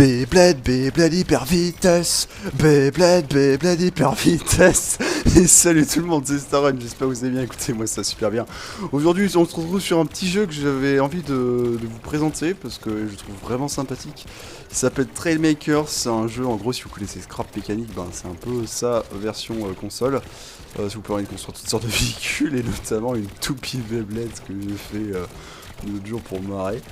Beyblade hyper vitesse. Beyblade hyper vitesse. Et salut tout le monde, c'est Starrun, j'espère que vous allez bien, écoutez moi ça super bien. Aujourd'hui on se retrouve sur un petit jeu que j'avais envie de vous présenter parce que je trouve vraiment sympathique. Il s'appelle Trailmaker, c'est un jeu en gros si vous connaissez Scrap Mécanique, ben, c'est un peu sa version console. Si vous permet de construire toutes sortes de véhicules et notamment une toupie Beyblade que j'ai fait l'autre jour pour me marrer.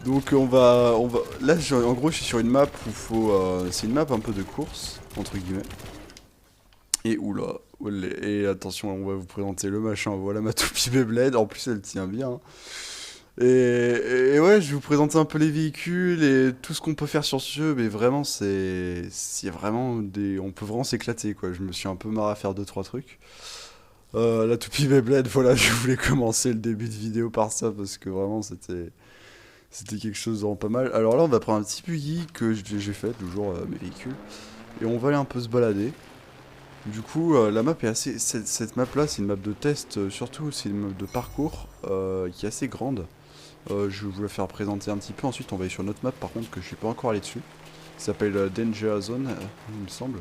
Donc on va là en gros je suis sur une map où faut c'est une map un peu de course entre guillemets. Et oula, et attention, on va vous présenter le machin, voilà ma toupie Beyblade, en plus elle tient bien. Et ouais, je vais vous présenter un peu les véhicules et tout ce qu'on peut faire sur ce jeu, mais vraiment c'est vraiment des on peut vraiment s'éclater quoi. Je me suis un peu marre à faire 2-3 trucs. La toupie Beyblade, voilà, je voulais commencer le début de vidéo par ça parce que vraiment c'était quelque chose de vraiment pas mal. Alors là, on va prendre un petit buggy que j'ai fait, toujours mes véhicules. Et on va aller un peu se balader. Du coup, la map est assez... Cette map là, c'est une map de test, surtout c'est une map de parcours qui est assez grande. Je vais vous la faire présenter un petit peu, ensuite on va aller sur notre map par contre que je suis pas encore allé dessus. Ça s'appelle Danger Zone, il me semble.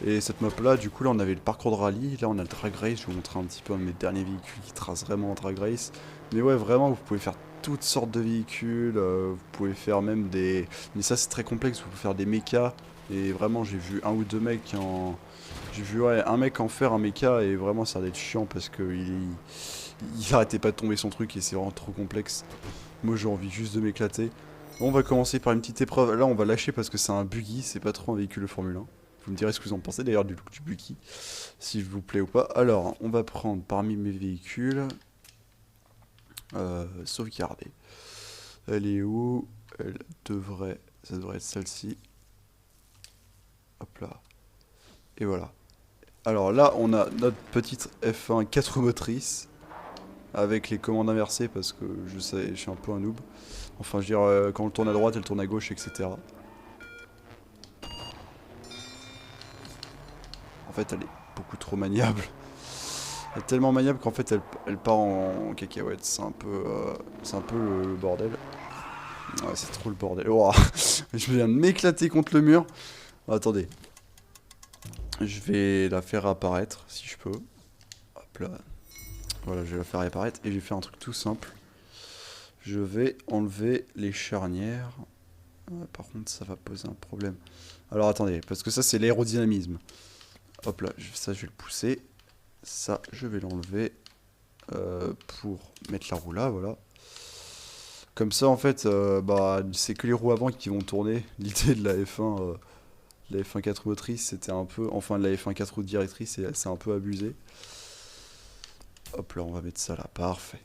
Et cette map là, du coup là on avait le parcours de rallye, là on a le drag race, je vais vous montrer un petit peu un de mes derniers véhicules qui tracent vraiment en drag race. Mais ouais vraiment vous pouvez faire toutes sortes de véhicules, vous pouvez faire même des... Mais ça c'est très complexe, vous pouvez faire des mechas. Et vraiment j'ai vu un ou deux mecs en... J'ai vu ouais, un mec en faire un mecha et vraiment ça allait être chiant parce que il arrêtait pas de tomber son truc et c'est vraiment trop complexe. Moi j'ai envie juste de m'éclater. Bon, on va commencer par une petite épreuve, là on va lâcher parce que c'est un buggy, c'est pas trop un véhicule de Formule 1. Vous me direz ce que vous en pensez d'ailleurs du look du buggy, s'il vous plaît ou pas. Alors, on va prendre parmi mes véhicules, sauvegarder. Elle est où? Ça devrait être celle-ci. Hop là. Et voilà. Alors là, on a notre petite F1 4 motrices, avec les commandes inversées parce que je suis un peu un noob. Enfin, je veux dire, quand on tourne à droite, elle tourne à gauche, etc. En fait, elle est beaucoup trop maniable. Elle est tellement maniable qu'en fait, elle part en cacahuète. C'est un peu le bordel. Ouais, c'est trop le bordel. Oh, je viens de m'éclater contre le mur. Oh, attendez. Je vais la faire apparaître, si je peux. Hop là. Voilà, je vais la faire apparaître. Et je vais faire un truc tout simple. Je vais enlever les charnières. Par contre, ça va poser un problème. Alors, attendez, parce que ça, c'est l'aérodynamisme. Hop là, ça, je vais le pousser. Ça, je vais l'enlever pour mettre la roue là, voilà. Comme ça, en fait, bah, c'est que les roues avant qui vont tourner. L'idée de la F1, la F1 4 motrice, c'était un peu... Enfin, de la F1 4 roues directrice, c'est un peu abusé. Hop là, on va mettre ça là, parfait.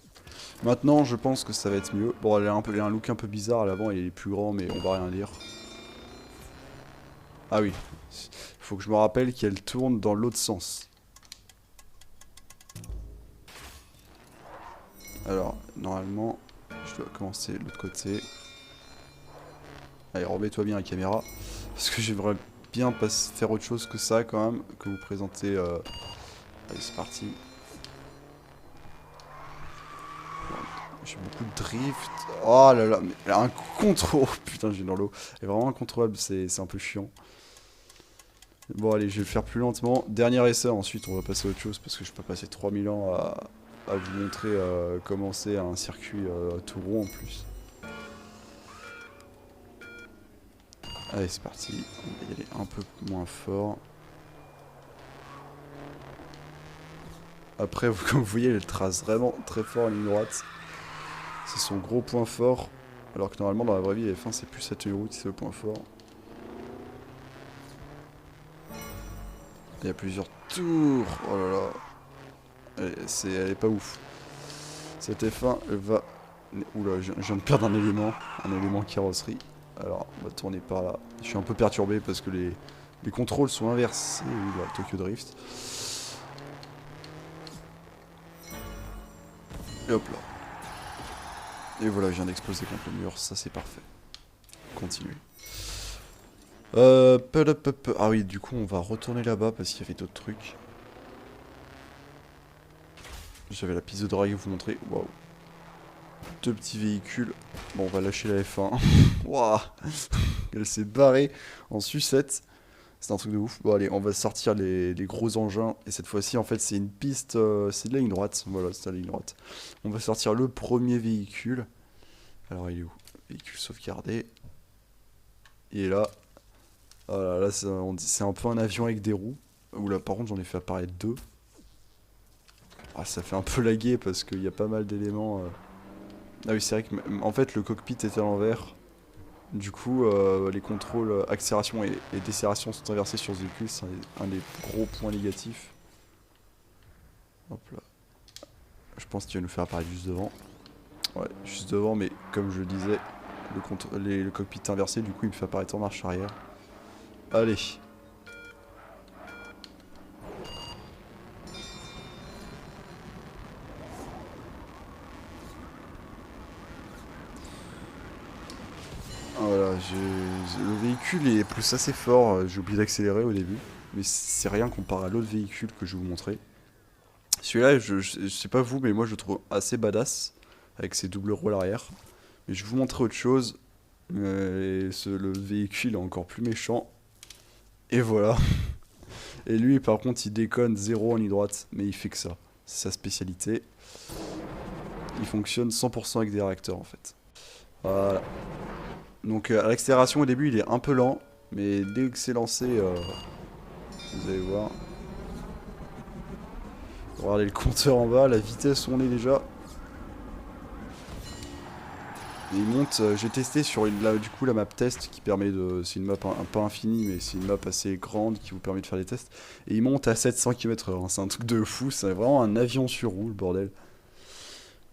Maintenant, je pense que ça va être mieux. Bon, elle a un look un peu bizarre à l'avant, il est plus grand, mais on va rien dire. Ah oui, faut que je me rappelle qu'elle tourne dans l'autre sens. Alors, normalement, je dois commencer de l'autre côté. Allez, remets-toi bien la caméra. Parce que j'aimerais bien pas faire autre chose que ça, quand même, que vous présenter... Allez, c'est parti. J'ai beaucoup de drift. Oh là là, mais elle a un contrôle. Putain, j'ai dans l'eau. Elle est vraiment incontrôlable, c'est un peu chiant. Bon, allez, je vais le faire plus lentement. Dernier essai, ensuite on va passer à autre chose parce que je peux passer 3000 ans à vous montrer comment c'est un circuit tout rond en plus. Allez, c'est parti. On va y aller un peu moins fort. Après, comme vous voyez, elle trace vraiment très fort en ligne droite. C'est son gros point fort. Alors que normalement, dans la vraie vie, la F1, c'est plus sa tenue route, c'est le point fort. Il y a plusieurs tours. Oh là là. Elle est pas ouf. Cette F1, elle va... Oula, je viens de perdre un élément carrosserie. Alors, on va tourner par là. Je suis un peu perturbé parce que les contrôles sont inversés. Oula, Tokyo Drift. Et hop là. Et voilà, je viens d'exploser contre le mur. Ça, c'est parfait. Continuez. Ah oui, du coup, on va retourner là-bas parce qu'il y avait d'autres trucs. J'avais la piste de drague à vous montrer. Waouh. deux petits véhicules. Bon, on va lâcher la F1. Waouh. Elle s'est barrée en sucette. C'est un truc de ouf. Bon, allez, on va sortir les gros engins. Et cette fois-ci, en fait, c'est une piste. C'est de la ligne droite. Voilà, c'est de la ligne droite. On va sortir le premier véhicule. Alors, il est où? Véhicule sauvegardé. Il est là. Voilà, là, c'est un peu un avion avec des roues. Oula, par contre, j'en ai fait apparaître deux. Ah, ça fait un peu laguer parce qu'il y a pas mal d'éléments. Ah oui, c'est vrai que en fait, le cockpit est à l'envers. Du coup, les contrôles accélération et décélération sont inversés sur ce véhicule. C'est un des gros points négatifs. Hop là. Je pense qu'il va nous faire apparaître juste devant. Ouais, juste devant, mais comme je le disais, le cockpit est inversé. Du coup, il me fait apparaître en marche arrière. Allez. Voilà, le véhicule est plus assez fort, j'ai oublié d'accélérer au début, mais c'est rien comparé à l'autre véhicule que je vais vous montrer. Celui-là, je sais pas vous, mais moi je le trouve assez badass, avec ses doubles roues à l'arrière. Mais je vais vous montrer autre chose, le véhicule est encore plus méchant, et voilà. Et lui par contre il déconne zéro en ligne droite, mais il fait que ça, c'est sa spécialité. Il fonctionne 100% avec des réacteurs en fait. Voilà. Donc à l'accélération au début il est un peu lent, mais dès que c'est lancé, vous allez voir. Regardez le compteur en bas, la vitesse où on est déjà. Et il monte, j'ai testé sur du coup la map test qui permet de... C'est une map un peu infinie, mais c'est une map assez grande qui vous permet de faire des tests. Et il monte à 700 km/h, hein, c'est un truc de fou, c'est vraiment un avion sur roue le bordel.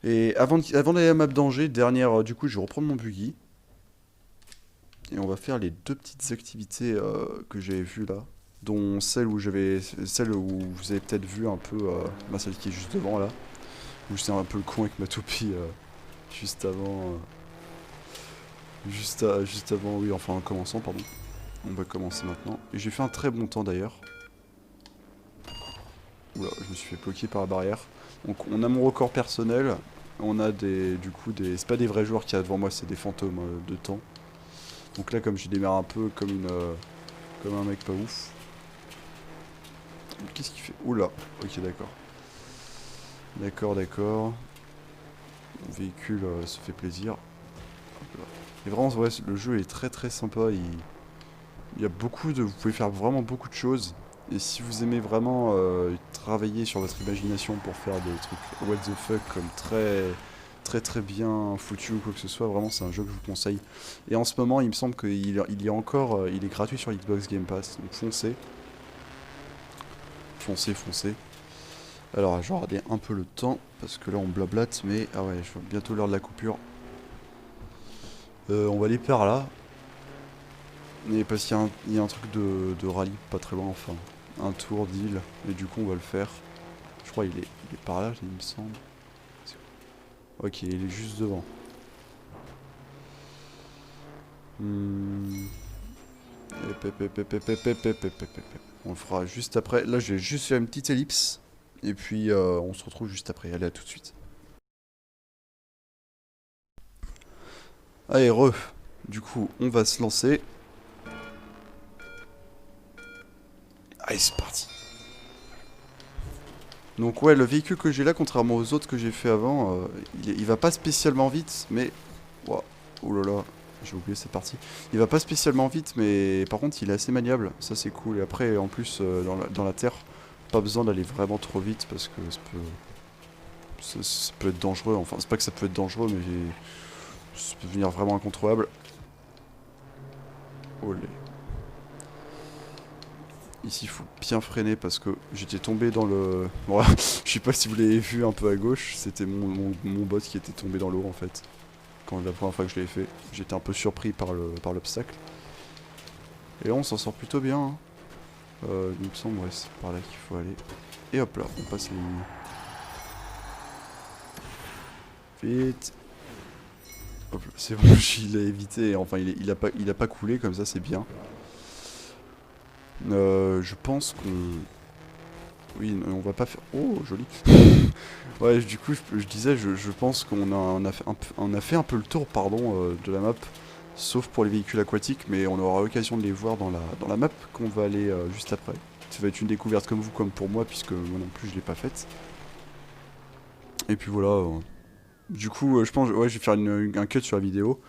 Et avant d'aller à la map danger, dernière, du coup je vais reprendre mon buggy. Et on va faire les deux petites activités que j'avais vues là. Dont celle où vous avez peut-être vu un peu, celle qui est juste devant là. Où j'étais un peu le con avec ma toupie juste avant. Juste avant, oui, enfin en commençant, pardon. On va commencer maintenant. Et j'ai fait un très bon temps d'ailleurs. Oula, je me suis fait bloquer par la barrière. Donc on a mon record personnel. On a du coup des... C'est pas des vrais joueurs qu'il y a devant moi, c'est des fantômes de temps. Donc là, comme j'ai démarré un peu comme un mec pas ouf. Qu'est-ce qu'il fait? Oula, ok, d'accord. D'accord. Le véhicule se fait plaisir. Et vraiment, ouais, le jeu est très sympa. Il y a vous pouvez faire vraiment beaucoup de choses. Et si vous aimez vraiment travailler sur votre imagination pour faire des trucs what the fuck comme très bien foutu ou quoi que ce soit, vraiment c'est un jeu que je vous conseille. Et en ce moment il me semble qu'il y a encore, il est gratuit sur Xbox Game Pass, donc foncez. Foncez. Alors je vais regarder un peu le temps, parce que là on blablate, mais ah ouais, je vois bientôt l'heure de la coupure. On va aller par là. Et parce qu'il y a un truc de rallye pas très loin, enfin un tour d'île, et du coup on va le faire. Je crois qu'il est par là, il me semble. Ok, il est juste devant. On le fera juste après. Là, je vais juste faire une petite ellipse. Et puis, on se retrouve juste après. Allez, à tout de suite. Allez, Du coup, on va se lancer. Allez, c'est parti. Donc ouais, le véhicule que j'ai là, contrairement aux autres que j'ai fait avant, il va pas spécialement vite, mais... Wow. Oh là là, j'ai oublié cette partie. Il va pas spécialement vite, mais par contre il est assez maniable, ça c'est cool. Et après, en plus, dans la terre, pas besoin d'aller vraiment trop vite, parce que ça peut être dangereux. Enfin, c'est pas que ça peut être dangereux, mais ça peut devenir vraiment incontrôlable. Olé. Ici, il faut bien freiner parce que j'étais tombé dans le... Voilà, je sais pas si vous l'avez vu un peu à gauche, c'était mon bot qui était tombé dans l'eau en fait. Quand la première fois que je l'avais fait, j'étais un peu surpris par l'obstacle. Et là, on s'en sort plutôt bien. Hein. Il me semble, ouais, c'est par là qu'il faut aller. Et hop là, on passe les lignes. Vite. Hop là, c'est bon, il a évité. Enfin, il a pas coulé, comme ça, c'est bien. Je pense qu'on... Oui, on va pas faire... Oh, joli. Ouais, du coup, je disais, je pense on a fait un peu le tour, pardon, de la map. Sauf pour les véhicules aquatiques, mais on aura l'occasion de les voir dans la map qu'on va aller juste après. Ça va être une découverte comme vous, comme pour moi, puisque moi non plus je l'ai pas faite. Et puis voilà. Du coup, je pense, ouais, je vais faire un cut sur la vidéo.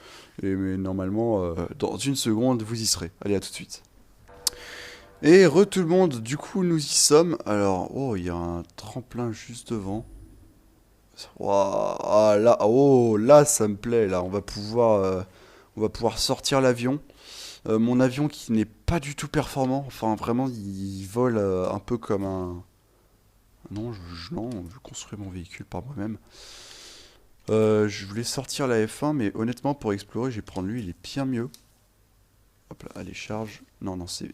Mais normalement, dans une seconde, vous y serez. Allez, à tout de suite. Et tout le monde, du coup, nous y sommes. Alors, oh, il y a un tremplin juste devant. Waouh, ah, là, oh, là, ça me plaît. Là, on va pouvoir sortir l'avion. Mon avion qui n'est pas du tout performant. Enfin, vraiment, il vole un peu comme un. Non, non, je veux construire mon véhicule par moi-même. Je voulais sortir la F1, mais honnêtement, pour explorer, je vais prendre lui, il est bien mieux. Hop là, allez, charge. Non, non, c'est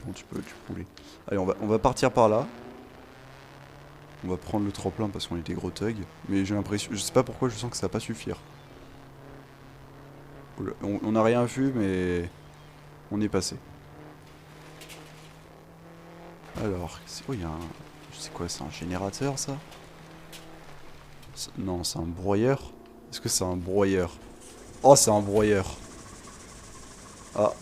bon, tu peux rouler. Allez, on va partir par là. On va prendre le tremplin parce qu'on est des gros thugs. Mais j'ai l'impression, je sais pas pourquoi, je sens que ça va pas suffire. Oula, on a rien vu, mais on est passé. Alors, oh, il y a un... C'est quoi, c'est un générateur, ça? Non, c'est un broyeur. Est-ce que c'est un broyeur? Oh, c'est un broyeur. Ah,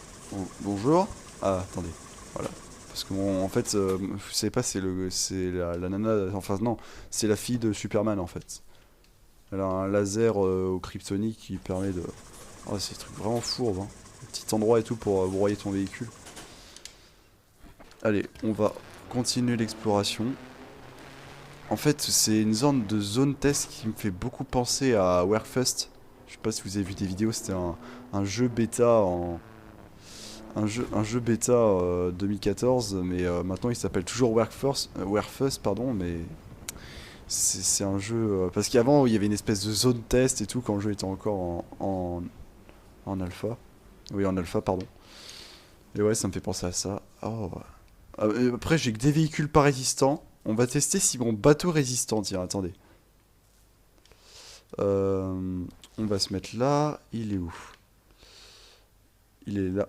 bonjour. Ah, attendez. Voilà. Parce que en fait, vous savez pas, c'est la nana. Enfin non, c'est la fille de Superman en fait. Elle a un laser au kryptonique qui permet de. Oh, c'est des trucs vraiment fourbes. Hein. Petit endroit et tout pour broyer ton véhicule. Allez, on va continuer l'exploration. En fait, c'est une zone test qui me fait beaucoup penser à Wreckfest. Je sais pas si vous avez vu des vidéos, c'était un jeu bêta en. Un jeu bêta 2014, mais maintenant il s'appelle toujours Wreckfest, pardon, mais c'est un jeu... parce qu'avant il y avait une espèce de zone test et tout quand le jeu était encore en alpha. Oui, en alpha, pardon. Et ouais, ça me fait penser à ça. Oh. Après, j'ai que des véhicules pas résistants. On va tester si mon bateau est résistant, tiens, attendez. On va se mettre là. Il est où? Il est là.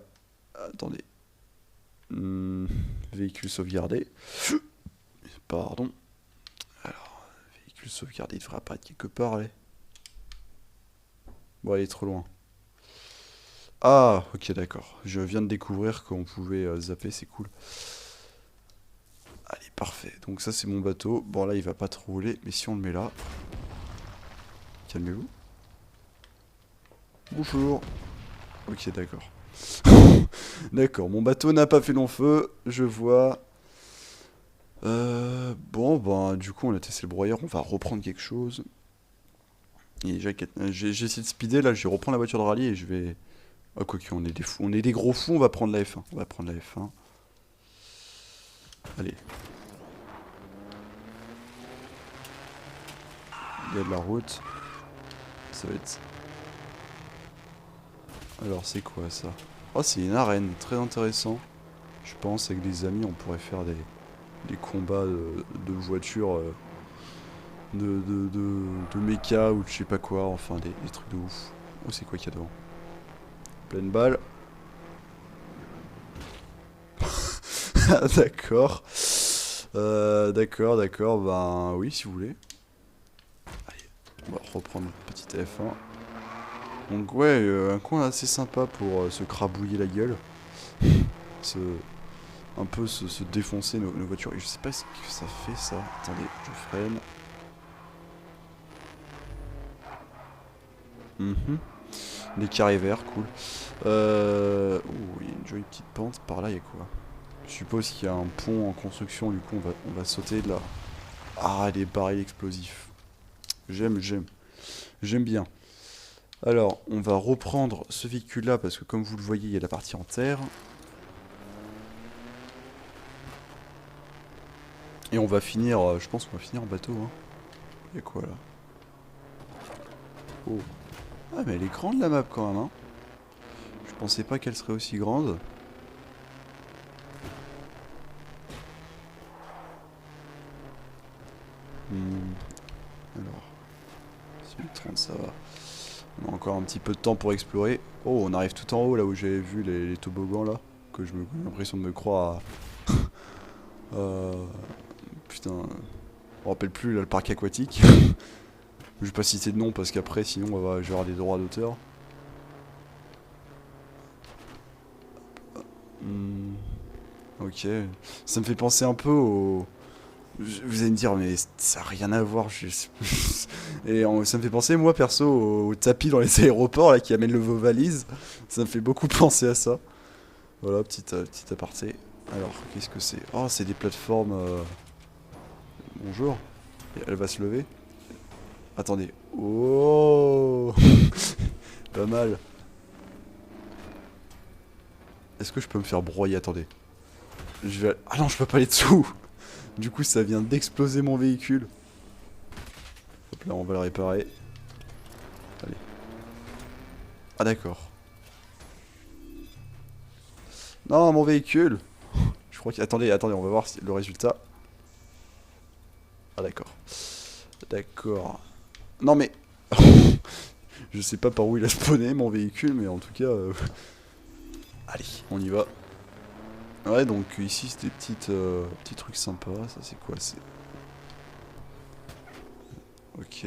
Attendez. Véhicule sauvegardé. Pardon. Alors, véhicule sauvegardé, il devrait apparaître quelque part, allez. Bon, il est trop loin. Ah, ok, d'accord. Je viens de découvrir qu'on pouvait zapper, c'est cool. Allez, parfait. Donc ça, c'est mon bateau. Bon, là, il va pas trop rouler, mais si on le met là... Calmez-vous. Bonjour. Ok, d'accord. D'accord, mon bateau n'a pas fait long feu, je vois. Bon, ben, du coup, on a testé le broyeur, on va reprendre quelque chose. J'ai essayé de speeder, là, je vais reprendre la voiture de rallye et je vais... Ah, quoique, on est des fous, on est des gros fous, on va prendre la F1. On va prendre la F1. Allez. Il y a de la route. Ça va être... Alors, c'est quoi, ça? Oh, c'est une arène, très intéressant. Je pense, avec des amis, on pourrait faire des combats de voitures... de méca ou de je sais pas quoi, enfin des trucs de ouf. Oh, c'est quoi qu'il y a devant? Pleine balle. Ah, d'accord. D'accord, ben oui, si vous voulez. Allez, on va reprendre notre petite F1. Donc ouais, un coin assez sympa pour se crabouiller la gueule. Un peu se défoncer nos voitures. Et je sais pas ce que ça fait ça. Attendez, je freine. Les carrés verts, cool. Oh, il y a une jolie petite pente. Par là, il y a quoi? Je suppose qu'il y a un pont en construction, du coup on va sauter de là. Ah, des barils explosifs. J'aime bien. Alors, on va reprendre ce véhicule-là, parce que comme vous le voyez, il y a la partie en terre. Et on va finir, je pense qu'on va finir en bateau. Hein. Il y a quoi là? Oh. Ah, mais elle est grande la map quand même. Hein. Je pensais pas qu'elle serait aussi grande. Alors, 30, ça va. On a encore un petit peu de temps pour explorer. Oh, on arrive tout en haut, là où j'avais vu les toboggans, là. Que j'ai l'impression de me croire à... Putain, on me rappelle plus là, le parc aquatique. Je vais pas citer de nom parce qu'après sinon je vais avoir des droits d'auteur. Ok, ça me fait penser un peu au... Vous allez me dire mais ça n'a rien à voir. Et ça me fait penser moi perso au tapis dans les aéroports là qui amène vos valises. Ça me fait beaucoup penser à ça. Voilà, petit aparté. Alors, qu'est-ce que c'est? Oh, c'est des plateformes... Bonjour. Et elle va se lever. Attendez. Oh. Pas mal. Est-ce que je peux me faire broyer? Attendez. Je vais... Ah non, je peux pas aller dessous. Du coup, ça vient d'exploser mon véhicule. Hop là, on va le réparer. Allez. Ah d'accord. Non, mon véhicule. Je crois que... Attendez, on va voir le résultat. Ah d'accord. D'accord. Non mais... Je sais pas par où il a spawné mon véhicule, mais en tout cas... Allez, on y va. Ouais, donc ici c'est des petits trucs sympas. Ça c'est quoi? C'est... Ok.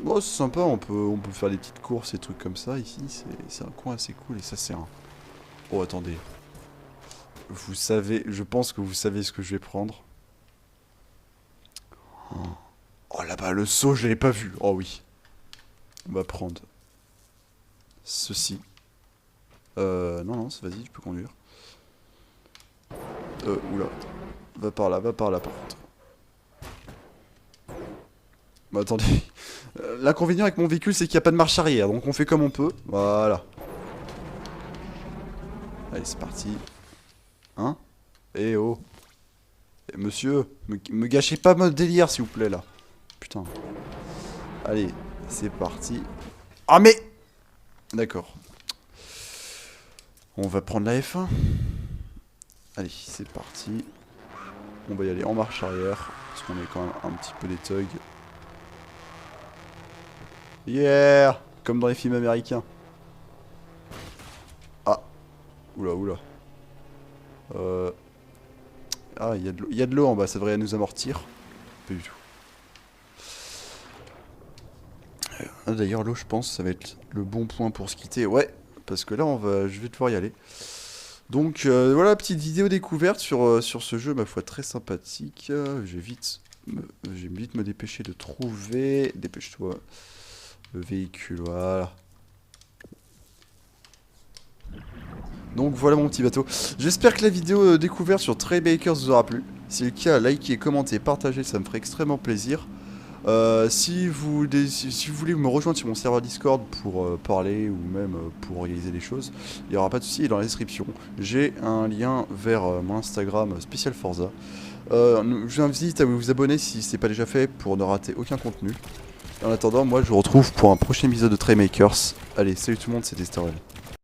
Bon, c'est sympa, on peut faire des petites courses et trucs comme ça. Ici, c'est un coin assez cool. Et ça c'est un... Oh, attendez. Vous savez, je pense que vous savez ce que je vais prendre. Oh là-bas, le saut, je l'avais pas vu. Oh oui. On va prendre ceci. Non, vas-y, tu peux conduire. Oula. Va par là, par contre. Bah attendez. L'inconvénient avec mon véhicule, c'est qu'il n'y a pas de marche arrière, donc on fait comme on peut. Voilà. Allez, c'est parti. Hein? Eh oh. Eh, monsieur, me gâchez pas mon délire, s'il vous plaît, là. Putain. Allez, c'est parti. Ah mais... D'accord. On va prendre la F1. Allez, c'est parti. On va y aller en marche arrière, parce qu'on est quand même un petit peu des thugs. Yeah! Comme dans les films américains. Ah. Oula. Ah, il y a de l'eau en bas, ça devrait nous amortir. Pas du tout. D'ailleurs, l'eau, je pense, ça va être le bon point pour se quitter. Ouais, parce que là, je vais devoir y aller. Donc, voilà, petite vidéo découverte sur ce jeu, ma foi, très sympathique. Je vais vite me dépêcher de trouver... Dépêche-toi. Le véhicule, voilà. Donc voilà mon petit bateau. J'espère que la vidéo découverte sur Trey Bakers vous aura plu. Si c'est le cas, likez, commentez, partagez, ça me ferait extrêmement plaisir. Si vous voulez me rejoindre sur mon serveur Discord pour parler ou même pour organiser des choses, il n'y aura pas de souci, dans la description. J'ai un lien vers mon Instagram spécial Forza. Je vous invite à vous abonner si ce n'est pas déjà fait pour ne rater aucun contenu. En attendant, moi je vous retrouve pour un prochain épisode de Trey Makers. Allez, salut tout le monde, c'était Starwell.